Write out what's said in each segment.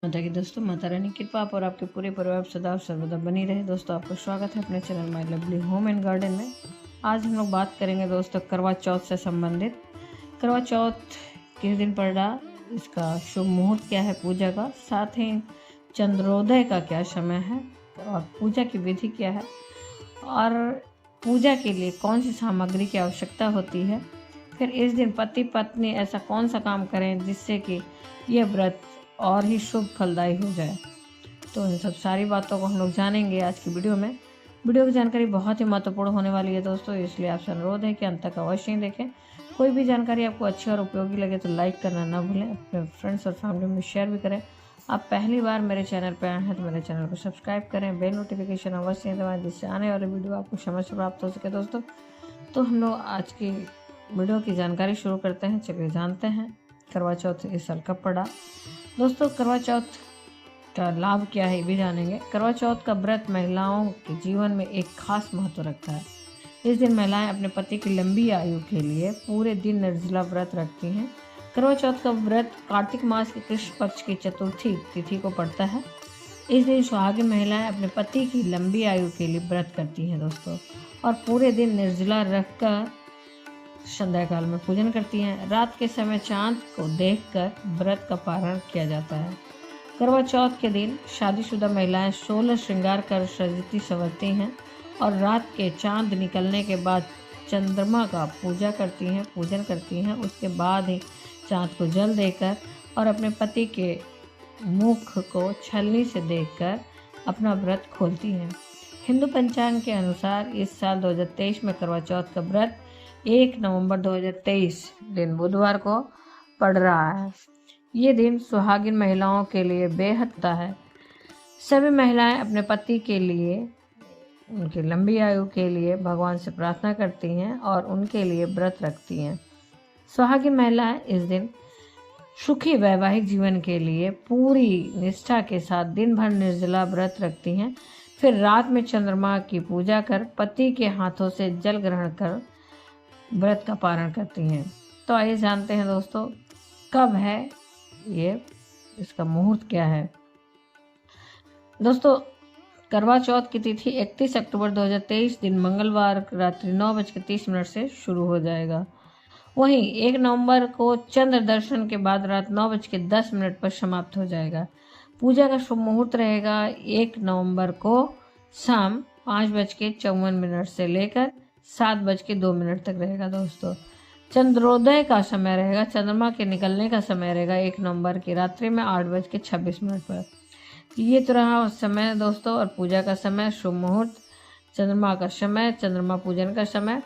माता की दोस्तों, माता रानी की कृपा आप और आपके पूरे परिवार सदा और सर्वदा बनी रहे। दोस्तों, आपका स्वागत है अपने channel my lovely home and garden में। आज हम लोग बात करेंगे दोस्तों करवा चौथ से संबंधित। करवा चौथ किस दिन पड़ रहा, इसका शुभ मुहूर्त क्या है पूजा का, साथ ही चंद्रोदय का क्या समय है और पूजा की विधि क्या है, और पूजा के लिए कौन सी सामग्री की आवश्यकता होती है। फिर इस दिन पति पत्नी ऐसा कौन सा काम करें जिससे कि यह व्रत और ही शुभ फलदायी हो जाए। तो इन सब सारी बातों को हम लोग जानेंगे आज की वीडियो में। वीडियो की जानकारी बहुत ही महत्वपूर्ण होने वाली है दोस्तों, इसलिए आपसे अनुरोध है कि अंत तक अवश्य ही देखें। कोई भी जानकारी आपको अच्छी और उपयोगी लगे तो लाइक करना ना भूलें, अपने फ्रेंड्स और फैमिली में शेयर भी करें। आप पहली बार मेरे चैनल पर आए हैं तो मेरे चैनल को सब्सक्राइब करें, बेल नोटिफिकेशन अवश्य दबाएं जिससे आने वाली वीडियो आपको समय से प्राप्त हो सके। दोस्तों, तो हम लोग आज की वीडियो की जानकारी शुरू करते हैं। चलिए जानते हैं करवा चौथ इस साल कब पड़ा। दोस्तों, करवा चौथ का लाभ क्या है ये भी जानेंगे। करवा चौथ का व्रत महिलाओं के जीवन में एक खास महत्व रखता है। इस दिन महिलाएं अपने पति की लंबी आयु के लिए पूरे दिन निर्जला व्रत रखती हैं। करवा चौथ का व्रत कार्तिक मास के कृष्ण पक्ष की चतुर्थी तिथि को पड़ता है। इस दिन सुहागिन महिलाएं अपने पति की लंबी आयु के लिए व्रत करती हैं दोस्तों, और पूरे दिन निर्जला रखकर संध्या काल में पूजन करती हैं। रात के समय चांद को देखकर व्रत का पारण किया जाता है। करवा चौथ के दिन शादीशुदा महिलाएं 16 श्रृंगार कर सजती संवरती हैं और रात के चांद निकलने के बाद चंद्रमा का पूजन करती हैं। उसके बाद ही चांद को जल देकर और अपने पति के मुख को छलनी से देखकर अपना व्रत खोलती हैं। हिंदू पंचांग के अनुसार इस साल 2023 में करवा चौथ का व्रत 1 नवंबर 2023 दिन बुधवार को पड़ रहा है। ये दिन सुहागिन महिलाओं के लिए बेहद होता है। सभी महिलाएं अपने पति के लिए, उनकी लंबी आयु के लिए भगवान से प्रार्थना करती हैं और उनके लिए व्रत रखती हैं। सुहागिन महिलाएं इस दिन सुखी वैवाहिक जीवन के लिए पूरी निष्ठा के साथ दिन भर निर्जला व्रत रखती हैं। फिर रात में चंद्रमा की पूजा कर पति के हाथों से जल ग्रहण कर व्रत का पारण करती हैं। तो आइए जानते हैं दोस्तों कब है ये, इसका मुहूर्त क्या है। दोस्तों, करवा चौथ की तिथि 31 अक्टूबर 2023 दिन मंगलवार रात्रि 9:30 से शुरू हो जाएगा। वहीं 1 नवंबर को चंद्र दर्शन के बाद रात 9:10 पर समाप्त हो जाएगा। पूजा का शुभ मुहूर्त रहेगा 1 नवंबर को शाम 5:54 से लेकर 7:02 तक रहेगा। दोस्तों, चंद्रोदय का समय रहेगा, चंद्रमा के निकलने का समय रहेगा 1 नवंबर की रात्रि में 8:26 पर। ये तो रहा उस समय दोस्तों, और पूजा का समय, शुभ मुहूर्त, चंद्रमा का समय, चंद्रमा पूजन का समय।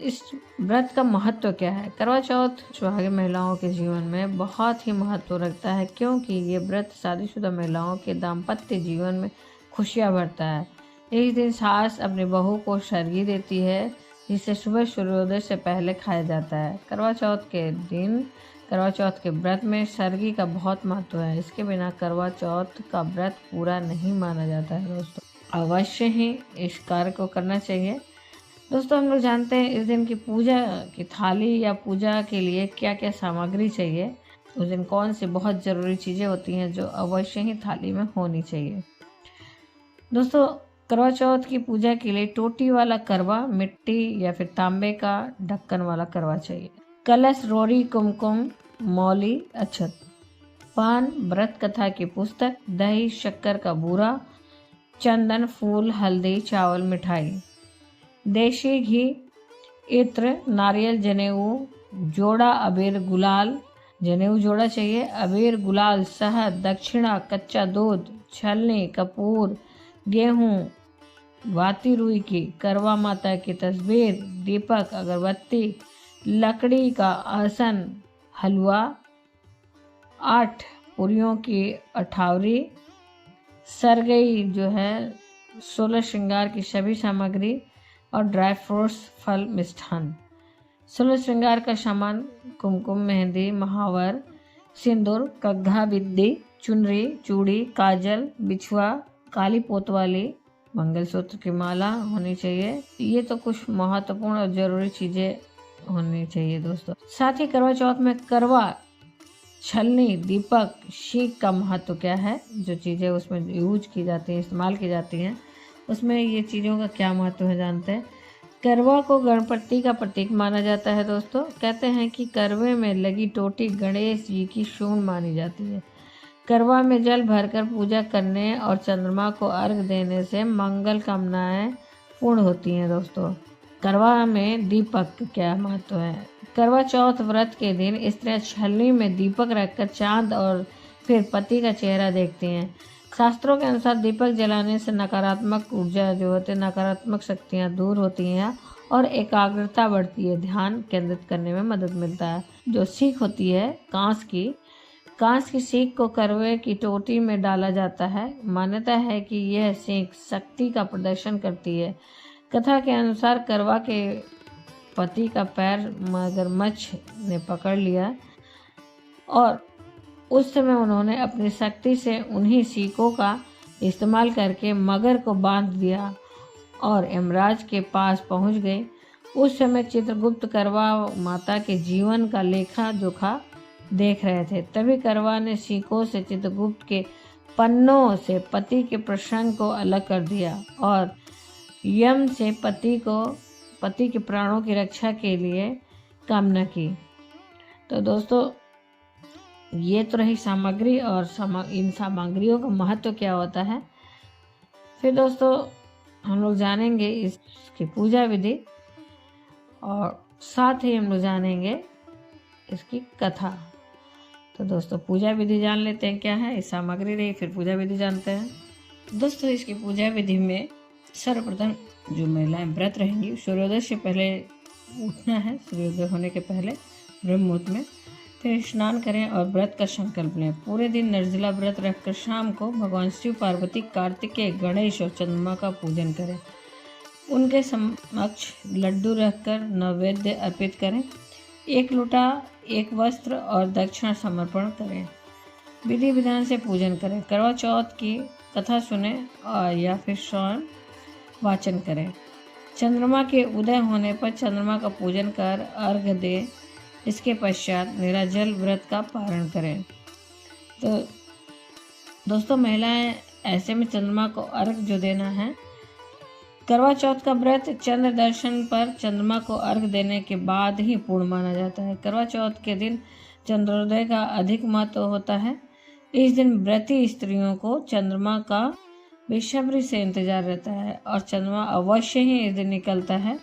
इस व्रत का महत्व क्या है। करवा चौथ सुहागिन महिलाओं के जीवन में बहुत ही महत्व रखता है, क्योंकि ये व्रत शादीशुदा महिलाओं के दाम्पत्य जीवन में खुशियाँ भरता है। इस दिन सास अपनी बहू को सरगी देती है, जिसे सुबह सूर्योदय से पहले खाया जाता है। करवा चौथ के व्रत में सरगी का बहुत महत्व है। इसके बिना करवा चौथ का व्रत पूरा नहीं माना जाता है। दोस्तों, अवश्य ही इस कार्य को करना चाहिए। दोस्तों, हम लोग जानते हैं इस दिन की पूजा की थाली या पूजा के लिए क्या क्या सामग्री चाहिए। उस दिन कौन सी बहुत ज़रूरी चीज़ें होती हैं जो अवश्य ही थाली में होनी चाहिए। दोस्तों, करवा चौथ की पूजा के लिए टोटी वाला करवा, मिट्टी या फिर तांबे का ढक्कन वाला करवा चाहिए। कलश, रोरी, कुमकुम, मौली, अक्षत, पान, व्रत कथा की पुस्तक, दही, शक्कर का बूरा, चंदन, फूल, हल्दी, चावल, मिठाई, देशी घी, इत्र, नारियल, जनेऊ, जोड़ा, अबीर, गुलाल, जनेऊ जोड़ा चाहिए, अबीर, गुलाल, शहद, दक्षिणा, कच्चा दूध, छलनी, कपूर, गेहूँ, वाती रुई की, करवा माता की तस्वीर, दीपक, अगरबत्ती, लकड़ी का आसन, हलवा, 8 पूरियों की अठावरी, सरगई जो है, 16 श्रृंगार की सभी सामग्री और ड्राई फ्रूट्स, फल, मिष्ठान। 16 श्रृंगार का सामान कुमकुम, मेहंदी, महावर, सिंदूर, कग्घा, बिंदी, चुनरी, चूड़ी, काजल, बिछुआ, काली पोत वाली, मंगलसूत्र की माला होनी चाहिए। ये तो कुछ महत्वपूर्ण और ज़रूरी चीज़ें होनी चाहिए दोस्तों। साथ ही करवा चौथ में करवा छलनी, दीपक, सीख का महत्व क्या है, जो चीज़ें उसमें यूज की जाती हैं, इस्तेमाल की जाती हैं, उसमें ये चीज़ों का क्या महत्व है जानते हैं। करवा को गणपति का प्रतीक माना जाता है दोस्तों। कहते हैं कि करवे में लगी टोटी गणेश जी की सूंड मानी जाती है। करवा में जल भरकर पूजा करने और चंद्रमा को अर्घ देने से मंगल कामनाएं पूर्ण होती हैं दोस्तों। करवा में दीपक क्या महत्व है। करवा चौथ व्रत के दिन स्त्रियां छलनी में दीपक रखकर चांद और फिर पति का चेहरा देखती हैं। शास्त्रों के अनुसार दीपक जलाने से नकारात्मक ऊर्जा जो होती है, नकारात्मक शक्तियां दूर होती हैं और एकाग्रता बढ़ती है, ध्यान केंद्रित करने में मदद मिलता है। जो सीख होती है कांस की सीख को करवे की टोटी में डाला जाता है। मान्यता है कि यह सीख शक्ति का प्रदर्शन करती है। कथा के अनुसार करवा के पति का पैर मगरमच्छ ने पकड़ लिया और उस समय उन्होंने अपनी शक्ति से उन्हीं सीखों का इस्तेमाल करके मगर को बांध दिया और यमराज के पास पहुंच गए। उस समय चित्रगुप्त करवा माता के जीवन का लेखा जोखा देख रहे थे। तभी करवा ने सीखों से चित्रगुप्त के पन्नों से पति के प्रसंग को अलग कर दिया और यम से पति के प्राणों की रक्षा के लिए कामना की। तो दोस्तों ये तो रही सामग्री और इन सामग्रियों का महत्व क्या होता है। फिर दोस्तों हम लोग जानेंगे इसकी पूजा विधि और साथ ही हम लोग जानेंगे इसकी कथा। तो दोस्तों पूजा विधि जान लेते हैं क्या है। इस सामग्री रही, फिर पूजा विधि जानते हैं। दोस्तों इसकी पूजा विधि में सर्वप्रथम जो महिलाएं व्रत रहेंगी, सूर्योदय से पहले उठना है, सूर्योदय होने के पहले ब्रह्म मुहूर्त में, फिर स्नान करें और व्रत का संकल्प लें। पूरे दिन निर्जला व्रत रखकर शाम को भगवान शिव, पार्वती, कार्तिकेय, गणेश और चंद्रमा का पूजन करें। उनके समक्ष लड्डू रखकर नैवेद्य अर्पित करें। 1 लोटा 1 वस्त्र और दक्षिणा समर्पण करें। विधि विधान से पूजन करें। करवा चौथ की कथा सुने या फिर स्वयं वाचन करें। चंद्रमा के उदय होने पर चंद्रमा का पूजन कर अर्घ्य दें। इसके पश्चात निराजल व्रत का पारण करें। तो दोस्तों महिलाएं ऐसे में चंद्रमा को अर्घ जो देना है। करवा चौथ का व्रत चंद्र दर्शन पर चंद्रमा को अर्घ देने के बाद ही पूर्ण माना जाता है। करवा चौथ के दिन चंद्रोदय का अधिक महत्व होता है। इस दिन व्रती स्त्रियों को चंद्रमा का बेसब्री से इंतजार रहता है और चंद्रमा अवश्य ही इस दिन निकलता है।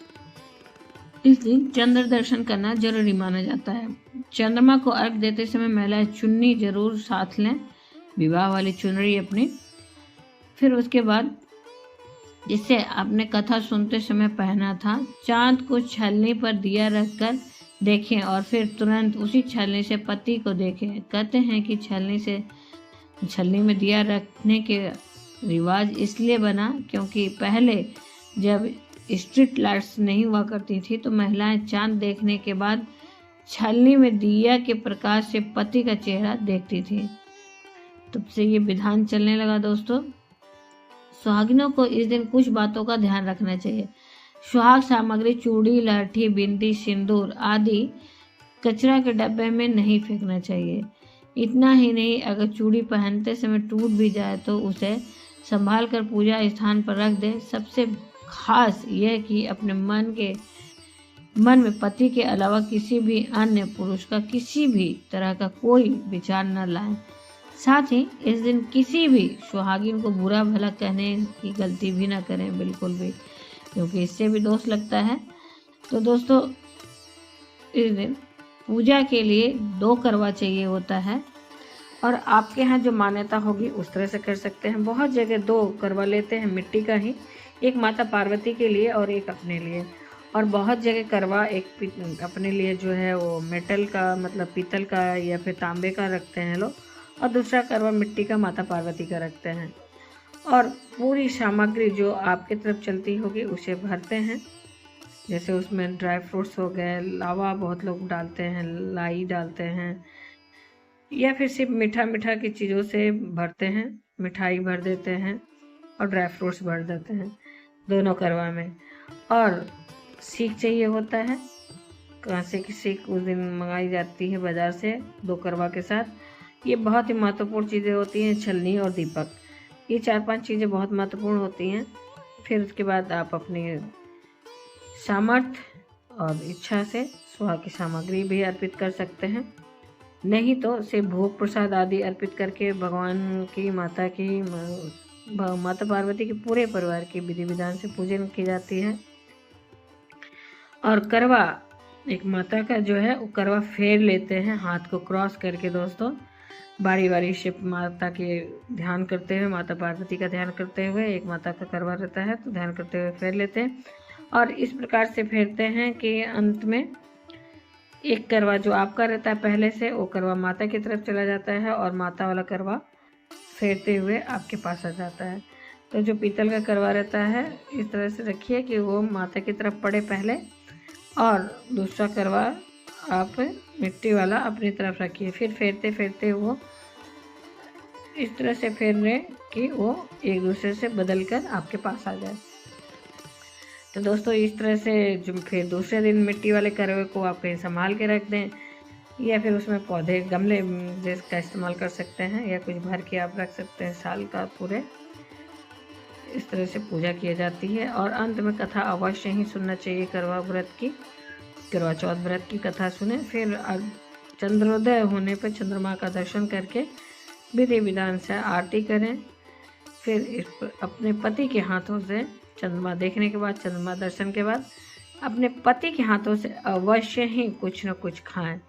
इस दिन चंद्र दर्शन करना जरूरी माना जाता है। चंद्रमा को अर्घ देते समय महिलाएं चुन्नी जरूर साथ लें, विवाह वाली चुनरी अपनी। फिर उसके बाद जिससे आपने कथा सुनते समय पहना था, चांद को छलनी पर दिया रखकर देखें और फिर तुरंत उसी छलनी से पति को देखें। कहते हैं कि छलनी में दिया रखने के रिवाज इसलिए बना क्योंकि पहले जब स्ट्रीट लाइट्स नहीं हुआ करती थी तो महिलाएं चांद देखने के बाद छलनी में दिया के प्रकाश से पति का चेहरा देखती थी। तब से ये विधान चलने लगा दोस्तों। सुहागिनों को इस दिन कुछ बातों का ध्यान रखना चाहिए। सुहाग सामग्री चूड़ी, लहठी, बिंदी, सिंदूर आदि कचरा के डब्बे में नहीं फेंकना चाहिए। इतना ही नहीं, अगर चूड़ी पहनते समय टूट भी जाए तो उसे संभाल कर पूजा स्थान पर रख दें। सबसे खास यह कि अपने मन में पति के अलावा किसी भी अन्य पुरुष का किसी भी तरह का कोई विचार न लाएं। साथ ही इस दिन किसी भी सुहागिन को बुरा भला कहने की गलती भी ना करें, बिल्कुल भी, क्योंकि इससे भी दोष लगता है। तो दोस्तों इस दिन पूजा के लिए 2 करवा चाहिए होता है और आपके यहाँ जो मान्यता होगी उस तरह से कर सकते हैं। बहुत जगह 2 करवा लेते हैं मिट्टी का ही, एक माता पार्वती के लिए और एक अपने लिए। और बहुत जगह करवा एक अपने लिए जो है वो मेटल का, मतलब पीतल का या फिर तांबे का रखते हैं लोग, और दूसरा करवा मिट्टी का माता पार्वती का रखते हैं। और पूरी सामग्री जो आपकी तरफ चलती होगी उसे भरते हैं। जैसे उसमें ड्राई फ्रूट्स हो गए, लावा बहुत लोग डालते हैं, लाई डालते हैं, या फिर सिर्फ मीठा की चीज़ों से भरते हैं। मिठाई भर देते हैं और ड्राई फ्रूट्स भर देते हैं दोनों करवा में। और सीख चाहिए होता है कांसे की सीख उस दिन मंगाई जाती है बाज़ार से 2 करवा के साथ। ये बहुत ही महत्वपूर्ण चीज़ें होती हैं, छलनी और दीपक। ये 4-5 चीज़ें बहुत महत्वपूर्ण होती हैं। फिर उसके बाद आप अपनी सामर्थ्य और इच्छा से सुहा की सामग्री भी अर्पित कर सकते हैं। नहीं तो सिर्फ भोग प्रसाद आदि अर्पित करके भगवान की, माता पार्वती के पूरे परिवार की विधि विधान से पूजन की जाती है। और करवा, एक माता का जो है वो करवा फेर लेते हैं हाथ को क्रॉस करके दोस्तों, बारी बारी से माता के ध्यान करते हुए, माता पार्वती का ध्यान करते हुए। एक माता का करवा रहता है तो ध्यान करते हुए फेर लेते हैं और इस प्रकार से फेरते हैं कि अंत में एक करवा जो आपका रहता है पहले से, वो करवा माता की तरफ चला जाता है और माता वाला करवा फेरते हुए आपके पास आ जाता है। तो जो पीतल का करवा रहता है इस तरह से रखिए कि वो माता की तरफ पड़े पहले, और दूसरा करवा आप मिट्टी वाला अपनी तरफ रखिए। फिर फेरते फेरते वो इस तरह से फेरने कि वो एक दूसरे से बदल कर आपके पास आ जाए। तो दोस्तों इस तरह से जो फिर दूसरे दिन मिट्टी वाले करवे को आप कहीं संभाल के रख दें, या फिर उसमें पौधे, गमले जिसका इस्तेमाल कर सकते हैं, या कुछ भर के आप रख सकते हैं साल का पूरे। इस तरह से पूजा की जाती है और अंत में कथा अवश्य ही सुनना चाहिए। करवा चौथ व्रत की कथा सुने। फिर चंद्रोदय होने पर चंद्रमा का दर्शन करके विधि विधान से आरती करें। फिर अपने पति के हाथों से चंद्रमा देखने के बाद, चंद्रमा दर्शन के बाद अपने पति के हाथों से अवश्य ही कुछ न कुछ खाएं।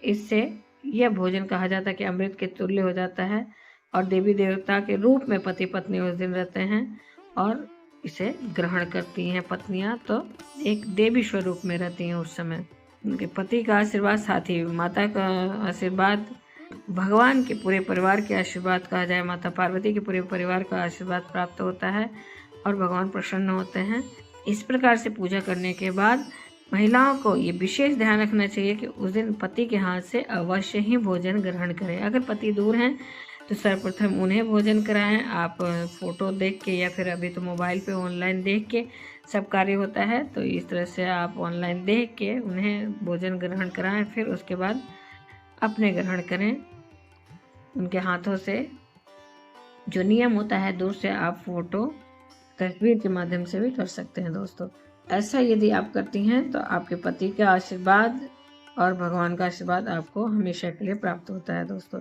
इससे यह भोजन कहा जाता है कि अमृत के तुल्य हो जाता है और देवी देवता के रूप में पति पत्नी उस दिन रहते हैं और इसे ग्रहण करती हैं पत्नियां, तो एक देवी स्वरूप में रहती हैं उस समय। उनके पति का आशीर्वाद, साथ ही माता का आशीर्वाद, भगवान के पूरे परिवार के आशीर्वाद कहा जाए, माता पार्वती के पूरे परिवार का आशीर्वाद प्राप्त होता है और भगवान प्रसन्न होते हैं। इस प्रकार से पूजा करने के बाद महिलाओं को ये विशेष ध्यान रखना चाहिए कि उस दिन पति के हाथ से अवश्य ही भोजन ग्रहण करें। अगर पति दूर हैं तो सर्वप्रथम उन्हें भोजन कराएं। आप फोटो देख के या फिर अभी तो मोबाइल पे ऑनलाइन देख के सब कार्य होता है, तो इस तरह से आप ऑनलाइन देख के उन्हें भोजन ग्रहण कराएं। फिर उसके बाद अपने ग्रहण करें उनके हाथों से। जो नियम होता है दूर से आप फोटो, तस्वीर के माध्यम से भी कर सकते हैं दोस्तों। ऐसा यदि आप करती हैं तो आपके पति का आशीर्वाद और भगवान का आशीर्वाद आपको हमेशा के लिए प्राप्त होता है दोस्तों,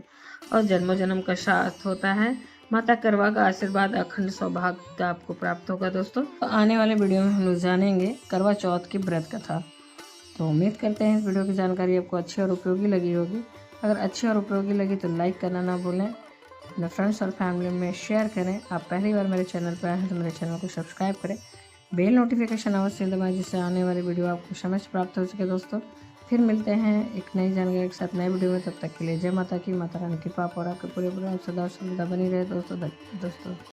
और जन्मों जन्म का साथ होता है। माता करवा का आशीर्वाद अखंड सौभाग्य का आपको प्राप्त होगा दोस्तों। तो आने वाले वीडियो में हम लोग जानेंगे करवा चौथ की व्रत कथा। तो उम्मीद करते हैं इस वीडियो की जानकारी आपको अच्छी और उपयोगी लगी होगी। अगर अच्छी और उपयोगी लगी तो लाइक करना ना भूलें, अपने फ्रेंड्स और फैमिली में शेयर करें। आप पहली बार मेरे चैनल पर आए हैं तो मेरे चैनल को सब्सक्राइब करें, बेल नोटिफिकेशन अवश्य दबाएं जिससे आने वाली वीडियो आपको समय से प्राप्त हो सके दोस्तों। फिर मिलते हैं एक नई जानकारी के साथ नए वीडियो में। तब तक के लिए जय माता की, माता रानी की कृपा और आपके पूरे परिवार सदा सर्वदा बनी रहे दोस्तों।